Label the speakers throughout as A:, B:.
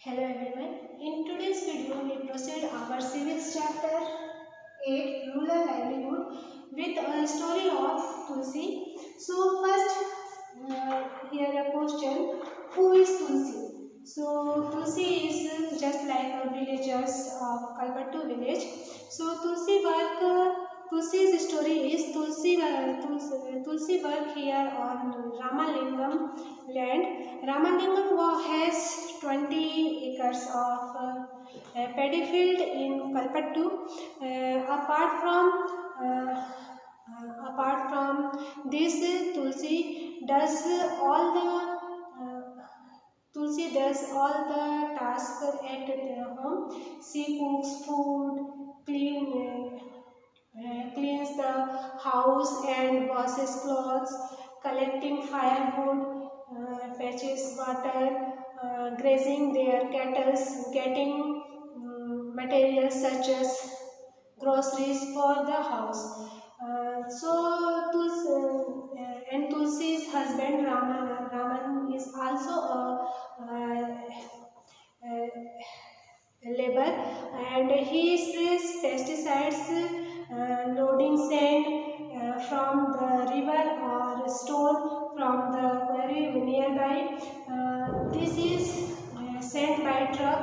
A: Hello everyone. In today's video, we proceed our civics chapter 8 rural livelihood with a story of Tulsi. So first, here a question: who is Tulsi? So Tulsi is just like a villagers of Kalpattu village. So Tulsi's story is Tulsi work here on Ramalingam land. Ramalingam has 20 acres of paddy field in Kalpattu. Apart from this, all the Tulsi does all the tasks at home. She cooks food, cleans the house and washes clothes, collecting firewood, fetches water, grazing their cattle, getting materials such as groceries for the house. And Tulsi's husband Raman is also a labor, and he sprays pesticides, loading sand from the river or stone from the quarry nearby. This is sent by truck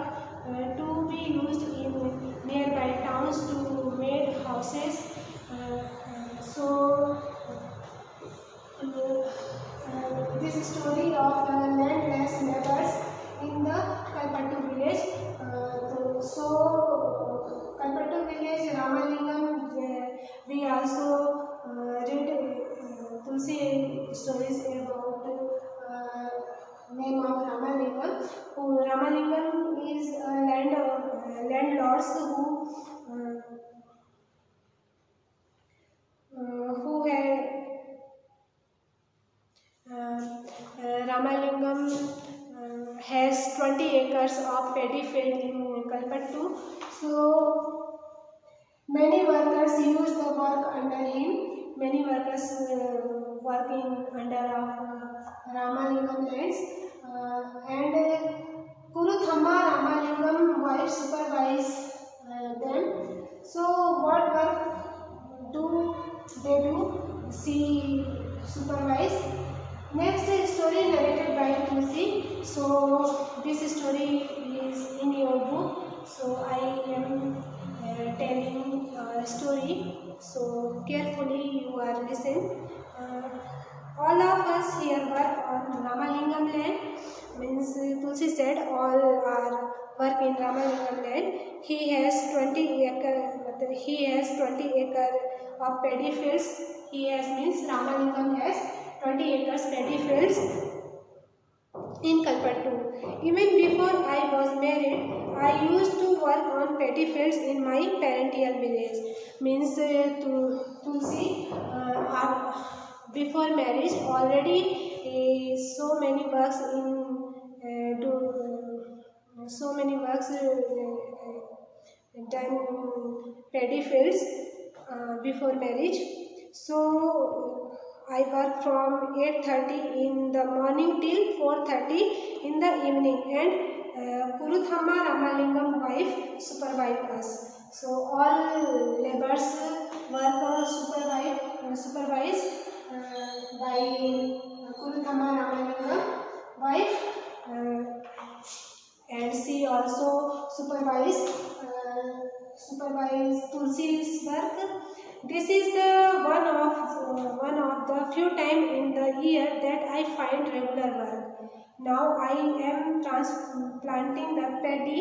A: to be used in nearby towns to make houses. This story of landless neighbors in the Kalpattu village. Kalpattu village, Ramalingam, we also read Tulsi stories about name of Ramalingam. Ramalingam is a landlords who had Ramalingam has 20 acres of paddy field in Kalpattu. So many workers use the work under him. Many workers work in under of Ramalingam lands, and Kuruthamma Ramalingam wife supervise them. So what work do they do? She supervise. Next story narrated by Tulsi. So this story is in your book. So I am telling a story. So carefully you are listening. All of us here work on Ramalingam land. Means Tulsi said all are work in Ramalingam land. He has 20 acre of paddy fields. He has means Ramalingam has 20 acres paddy fields in Kalpattu. Even before I was married, I used to work on paddy fields in my parental village. Means Tulsi before marriage already so many works in do so many works done paddy fields before marriage. So I work from 8:30 in the morning till 4:30 in the evening, and Kuruthamma Ramalingam wife supervise us. So all laborers work supervised by Kuruthamma Ramalingam wife, and she also supervise Tulsi's work. This is the one of the few time in the year that I find regular work. Now I am transplanting the paddy.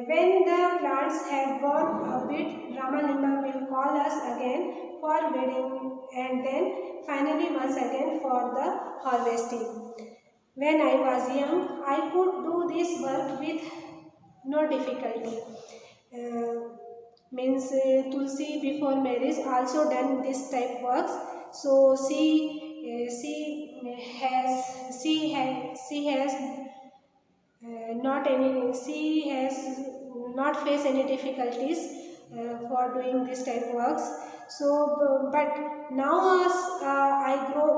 A: When the plants have grown a bit, Ramalingam will call us again for weeding, and then finally once again for the harvesting. When I was young, I could do this work with no difficulty. Means Tulsi before marriage also done this type works. So she has she has not faced any difficulties for doing this type works. So but now as I grow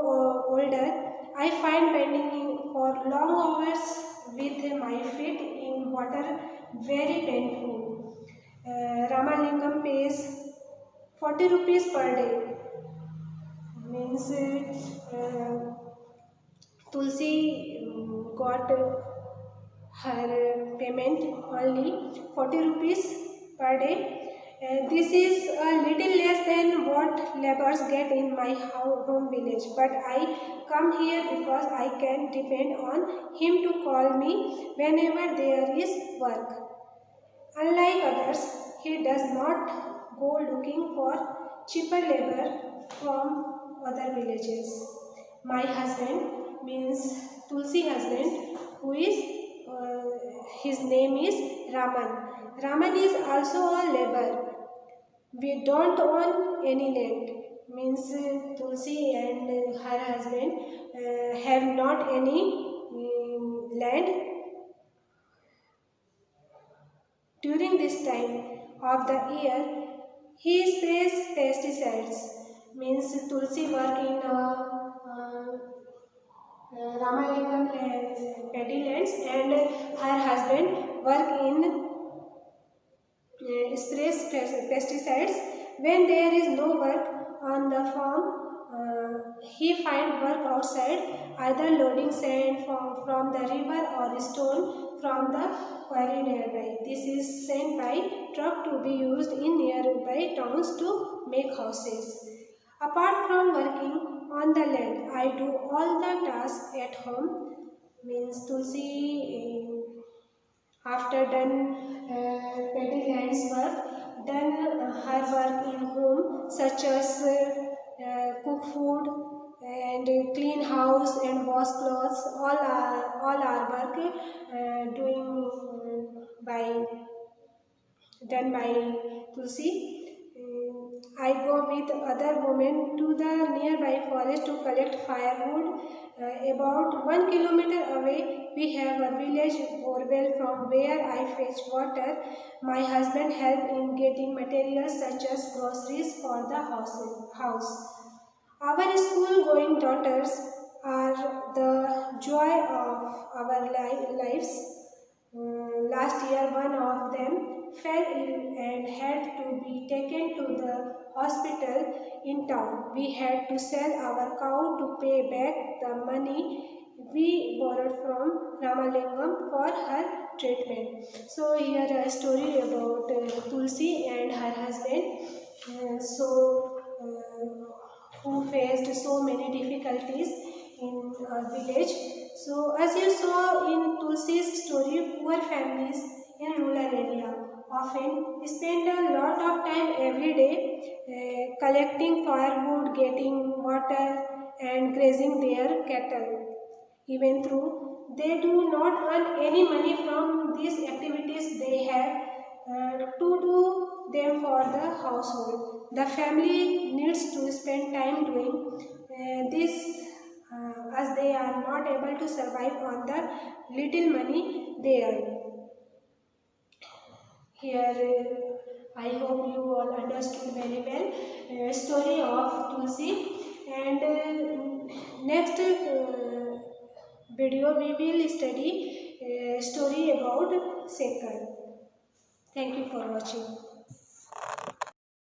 A: older, I find bending for long hours with my feet water very painful. Ramalingam pays 40 rupees per day. Means Tulsi got her payment only 40 rupees per day. This is a little less than what laborers get in my home village, but I come here because I can depend on him to call me whenever there is work. Unlike others, he does not go looking for cheaper labor from other villages. My husband means Tulsi husband, who is his name is Raman. Raman is also a laborer. We don't own any land. Means Tulsi and her husband have not any land. During this time of the year, he sprays pesticides. Means Tulsi work in Ramalingam paddy lands, and her husband work in sprays pesticides. When there is no work on the farm, he find work outside, either loading sand from the river or stone from the quarry nearby. This is sent by truck to be used in nearby towns to make houses. Apart from working on the land, I do all the tasks at home. Means Tulsi after done petty lands work, done her work in home such as cook food and clean house and wash clothes. All our work doing by done by Tulsi. I go with other women to the nearby forest to collect firewood. About 1 kilometer away, we have a village borewell from where I fetch water. My husband helps in getting materials such as groceries for the house. Our school-going daughters are the joy of our lives. Last year, one of them fell ill and had to be taken to the hospital in town. We had to sell our cow to pay back the money we borrowed from Ramalingam for her treatment. So here a story about Tulsi and her husband. Who faced so many difficulties in our village. So as you saw in Tulsi's story, poor families in rural area often spend a lot of time every day collecting firewood, getting water and grazing their cattle. Even though they do not earn any money from these activities, they have to do them for the household. The family needs to spend time doing this as they are not able to survive on the little money they earn. Here I hope you all understood very well story of Tulsi, and next video we will study story about Sekar. Thank you for watching.